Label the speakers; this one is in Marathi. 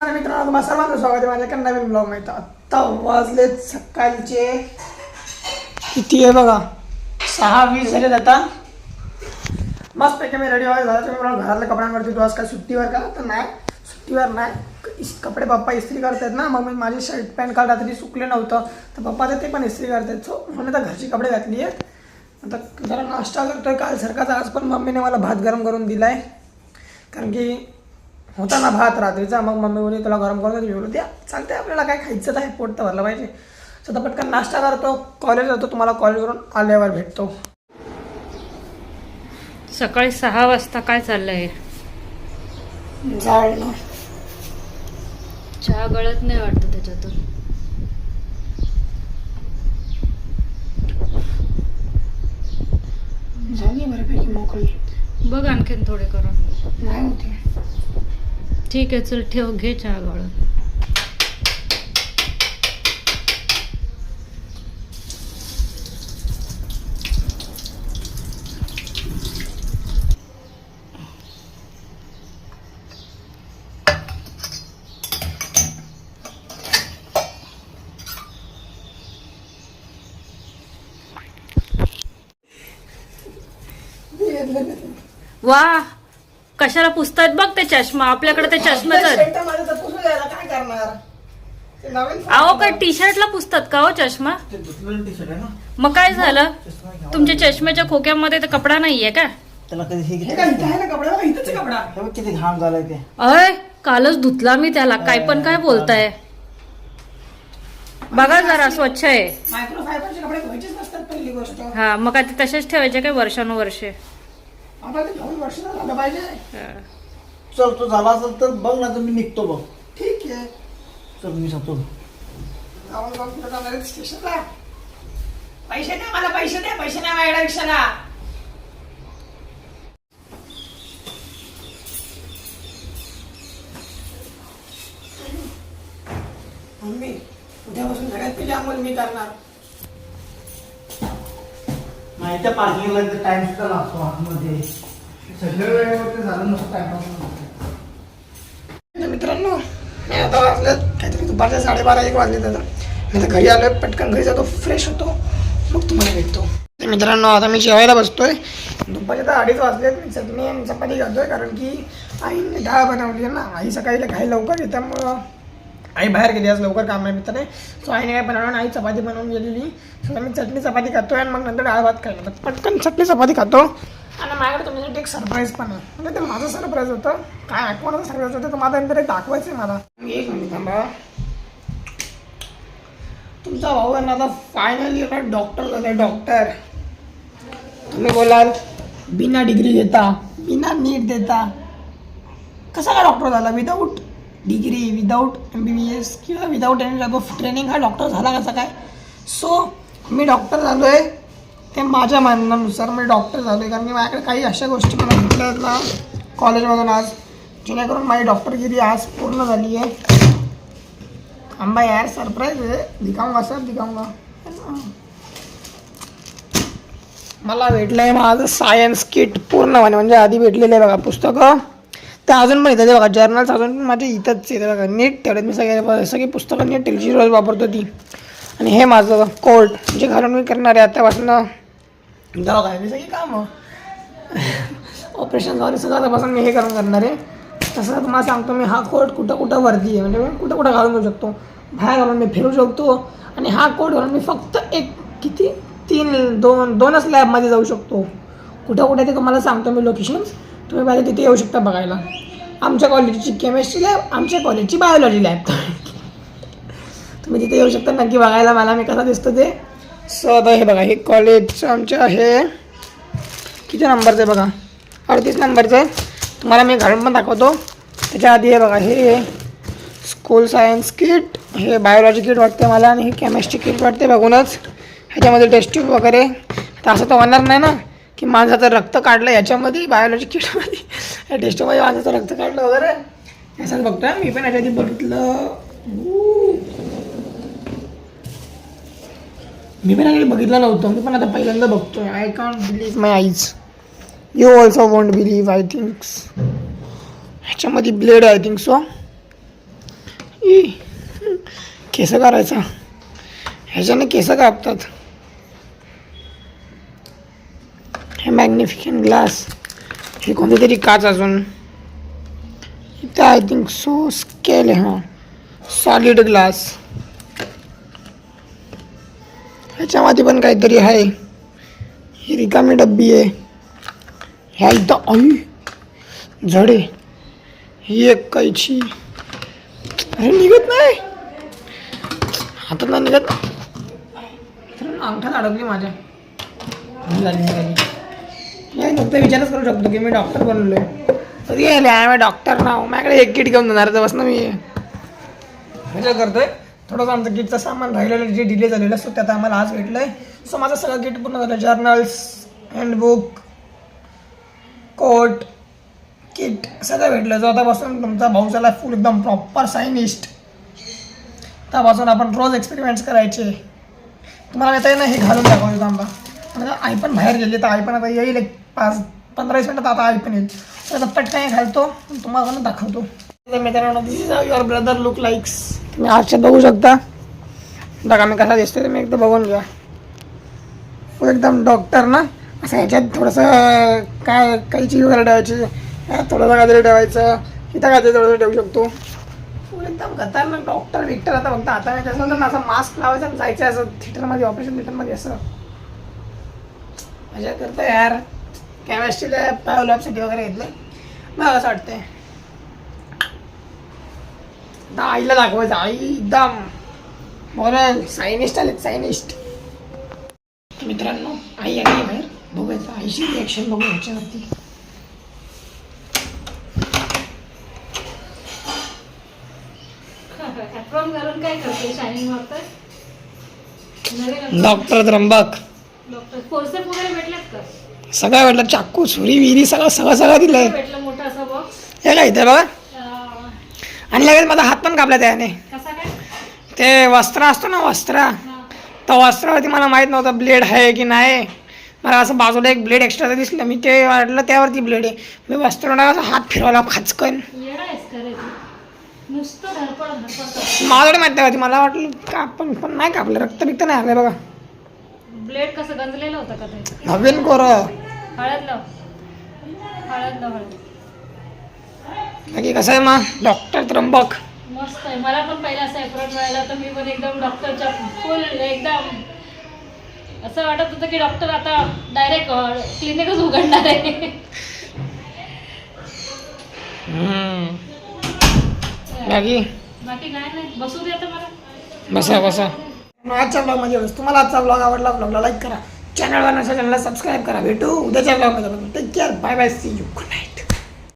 Speaker 1: मित्रांनो तुम्हाला सर्वांचं स्वागत आहे माझ्या नवीन ब्लॉग मध्ये. आता वाजले सकाळचे किती आहे बघा 6:20 झालेत. आता मस्तपैकी मी रेडी व्हायला झाला. तुम्ही मला घरातल्या कपड्यांवरती तू आज काय सुट्टीवर का तर नाही, सुट्टीवर नाही. कपडे पप्पा इस्त्री करतात ना, मग मी माझे शर्ट पॅन्ट काल रात्री सुकले नव्हतं तर पप्पा ते पण इस्त्री करतात. सो म्हणून आता घरची कपडे घातली आहेत. आता जरा नाश्ता करतोय काल सारखाच. आज पण मम्मीने मला भात गरम करून दिला आहे, कारण की होता ना भात रात्रीचा. मग मम्मी बोलली तुला गरम करून मी बोलू द्या चालते, आपल्याला काय खायचं आहे, पोट तर भरलं पाहिजे. स्वतः पटकन नाश्ता करतो, कॉलेज जातो. तुम्हाला कॉलेजवरून आल्यावर भेटतो.
Speaker 2: सकाळी 6 वाजता काय चाललंय?
Speaker 1: जायला
Speaker 2: चहा गळत नाही वाटतं त्याच्यातून.
Speaker 1: झाली बऱ्यापैकी मोकळी.
Speaker 2: बघ आणखीन थोडे करून.
Speaker 1: नाही होते.
Speaker 2: ठीक आहे चल ठेव, घे चहा गळून. वा कशाला पुसतायत बघ ते चष्मा. आपल्याकडे ते चष्म्याचं
Speaker 1: काय करणार.
Speaker 2: अहो काय टी शर्टला पुसतात का हो चष्मा? मग काय झालं? तुमच्या चष्म्याच्या खोक्यामध्ये तर कपडा नाहीये का?
Speaker 1: त्याला किती घाम झालाय ते.
Speaker 2: अय कालच धुतला मी त्याला. काय पण काय बोलताय? बघा जरा स्वच्छ आहे.
Speaker 1: मायक्रोफायबरचे कपडे धुवायचेच नसतात पहिली गोष्ट.
Speaker 2: हा मग काय ते तसेच ठेवायचे काय वर्षानुवर्षे?
Speaker 1: आता ते 2 वर्ष झालं पाहिजे.
Speaker 3: चल तो झाला असेल तर बघ ना, तर मी निघतो बघ.
Speaker 1: ठीक आहे
Speaker 3: चल मी सांगतो.
Speaker 1: आपण जाऊन कुठं जाणार आहे स्टेशनला. पैसे द्या मला, पैसे द्या. पैसे नाही माझ्या रिक्षाला. मम्मी उद्यापासून सगळ्यात पहिली अंघोळ मी करणार.
Speaker 3: माहिती पार्किंगला टाइम सुद्धा लागतो आतमध्ये. सगळ्या वेळेवरती झालं नसतं टाइमपास.
Speaker 1: मित्रांनो मी आता वाजलेत काहीतरी दुपारच्या 12:30-1 वाजले. आता मी आता घरी आलोय, पटकन घरी जातो, फ्रेश होतो, मग तुम्हाला भेटतो. मित्रांनो आता मी जेवायला बसतोय. दुपारच्या तर 2:30 वाजलेत. मी चटणी आणि चपाती खातोय, कारण की आईने डाळ बनवली आहे ना. आई सकाळी काही लवकर येते, त्यामुळं आई बाहेर गेली आज, लवकर काम आहे मित्राने. सो आईने काय बनवलं, आई चपाती बनवून गेलेली. सो मी चटणी चपाती खातोय आणि मग नंतर डाळ भात खायला. पटकन चटणी चपाती खातो. आणि माझ्याकडे तुमच्यासाठी एक सरप्राईज पण आहे. म्हणजे ते माझं सरप्राईज होतं, काय आठवणाचं सरप्राईज होतं, तर माझं नंतर दाखवायचं आहे मला. एक मिनिट थांबा. तुमचा भाऊ आहे ना आता फायनली डॉक्टर झाला. डॉक्टर तुम्ही बोलाल बिना डिग्री घेता, बिना नीट देता कसा काय डॉक्टर झाला? विदाऊट डिग्री, विदाऊट MBBS किंवा without any type of training हा डॉक्टर झाला कसा काय? सो मी डॉक्टर झालो आहे, ते माझ्या म्हणण्यानुसार मी डॉक्टर झालो आहे. कारण की माझ्याकडे काही अशा गोष्टी मला भेटल्या आहेत ना कॉलेजमधून आज, जेणेकरून माझी डॉक्टरगिरी आज पूर्ण झाली आहे. आंबा यार सरप्राईज आहे. दिखाऊंगा सर, दिखाऊंगा. मला भेटलं आहे माझं सायन्स किट पूर्णपणे. म्हणजे आधी भेटलेलं आहे बघा पुस्तकं, ते अजून पण येतं बघा. जर्नल्स अजून पण माझे इथंच येते बघा. नीट तेवढ्यात मी सगळी पुस्तकं नीट टेलची रोज वापरतो ती. आणि हे माझं कोट जे घालून मी करणार आहे आतापासून दवाखान्याची सगळी कामं ऑपरेशन वगैरे सगळं आतापासून मी हे करून करणार आहे. तसं तुम्हाला सांगतो मी, हा कोट कुठं कुठं वरती आहे, म्हणजे मी कुठं कुठं घालून जाऊ शकतो. बाहेर घालून मी फिरू शकतो. आणि हा कोट घालून मी फक्त एक किती 2च लॅबमध्ये जाऊ शकतो. कुठं कुठे ते तुम्हाला सांगतो मी लोकेशन्स. तुम्ही पाहिजे तिथे येऊ शकता बघायला. आमच्या कॉलेजची केमिस्ट्री लॅब, आमच्या कॉलेजची बायोलॉजी लॅब. तुम्ही तिथे येऊ शकता नक्की बघायला मला मी कसा दिसतो ते. सो आता हे बघा, हे कॉलेजचं आमच्या आहे किती नंबरचं आहे बघा, 38 नंबरचं आहे. तुम्हाला मी घालून पण दाखवतो. त्याच्या आधी हे बघा, हे स्कूल सायन्स किट, हे बायोलॉजी किट वाटते मला, आणि हे केमिस्ट्री किट वाटते बघूनच. ह्याच्यामध्ये टेस्ट ट्यूब वगैरे. तर असं तर होणार नाही ना की माझं रक्त काढलं याच्यामध्ये बायोलॉजी किटमध्ये, या टेस्टमध्ये माझं रक्त काढलं वगैरे. असंच बघतोय मी पण. याच्या आधी बघितलं, मी पण आधी बघितलं नव्हतं. मी पण आता पहिल्यांदा बघतोय. आय कॉन्ट believe my eyes. You also want believe I thinks. ह्याच्यामध्ये ब्लेड आहे आय थिंक सो. ई केस करायचा, ह्याच्याने केस कापतात. हे मॅग्निफिकंट ग्लास, हे कोणती तरी काच अजून इथं आय थिंक सो स्केल आहे. हां, सॉलिड ग्लास. ह्याच्यामध्ये पण काहीतरी आहे. ही रिकामी डब्बी आहे. ह्या इथं आई झाडे, ही एक कैची. अरे निघत नाही, हातात नाही निघत. अंगठ्यात अडकली माझ्या. नाही फक्त विचारच करू शकतो की मी डॉक्टर बनलोय. कधी आहे डॉक्टर नाव माझ्याकडे एक किट घेऊन जाणार तर बस ना. मी विचार करतोय थोडंसं आमचं किटचं सामान राहिलेलं जे डिले झालेलं असतं त्यात आम्हाला आज भेटलं आहे. सो माझं सगळं किट पूर्ण झालं. जर्नल्स, हँडबुक, कोट, किट सगळं भेटलं. जो आतापासून तुमचा भाऊ झाला फुल एकदम प्रॉपर सायनिस्ट. त्यापासून आपण रोज एक्सपेरिमेंट्स करायचे. तुम्हाला येता ना हे घालून दाखवतो आम्हाला. म्हणजे आई पण बाहेर गेली तर आई पण आता येईल एक 5-15 मिनिटात. आता आई पण येईल तर पटकन घालतो तुम्हाला दाखवतो. मित्रांनो this is your brother look likes. तुम्ही आरशात बघू शकता. बघा मी कसा दिसतोय तुम्ही एकदा बघून घ्या. एकदम डॉक्टर ना असं ह्याच्यात थोडंसं काय कैची वगैरे ठेवायची, थोडंसं काहीतरी ठेवायचं, इथं काहीतरी थोडंसं ठेवू शकतो. एकदम खतरनाक डॉक्टर विक्टर. आता फक्त आता नाही त्याच्यानंतर ना असं मास्क लावायचं आणि जायचं असं थिएटरमध्ये, ऑपरेशन थिएटरमध्ये असं मजा करतं यार. केमिस्ट्रीला बायोलॅबसाठी वगैरे घेतलं मला असं वाटतंय. आता आईला दाखवायचं. आई एकदम बरं सायनिस्ट आले, सायनिस्ट. मित्रांनो आई आली बाहेर, बघायचं आईची रिॲक्शन बघू ह्याच्यावरती. डॉक्टर त्र्यंबक सगळं भेटलं. चाकू, सुरी, विहिरी सगळं दिलंय. हे काय इथे बघा. आणि लगेच माझा हात पण कापला त्याने. ते वस्त्र असतो ना, वस्त्र, तर वस्त्रावरती मला माहीत नव्हतं ब्लेड आहे की नाही. मला असं बाजूला एक ब्लेड एक्स्ट्रा दिसलं. मी ते वाटलं त्यावरती ब्लेड आहे. मी वस्त्र असं हात फिरवला खाचकन. माझ्याकडे माहिती होती. मला वाटलं कापण पण नाही कापलं. रक्त बिक्त नाही आलं बघा.
Speaker 2: ब्लेड कसं गंजलेलं होतं का ते?
Speaker 1: नवीन कोर
Speaker 2: हळद लाव.
Speaker 1: बाकी कसं आहे मग डॉक्टर त्र्यंबक?
Speaker 2: मस्त आहे. मला पण पहिला सेपरेट मिळाला तर मी पण एकदम डॉक्टरच्या फुल एकदम असं वाटत होतं की डॉक्टर आता डायरेक्ट क्लिनिकच उघडणार आहे. बाकी काय नाही. बसू दे आता मला.
Speaker 1: बसा. आजच्या ब्लॉगमध्ये बस. तुम्हाला आजचा ब्लॉग आवडला, ब्लॉगला लाईक करा, चॅनलला सबस्क्राईब करा. भेटू उद्याच्या ब्लॉगमध्ये. Take care, bye bye, see you, good night.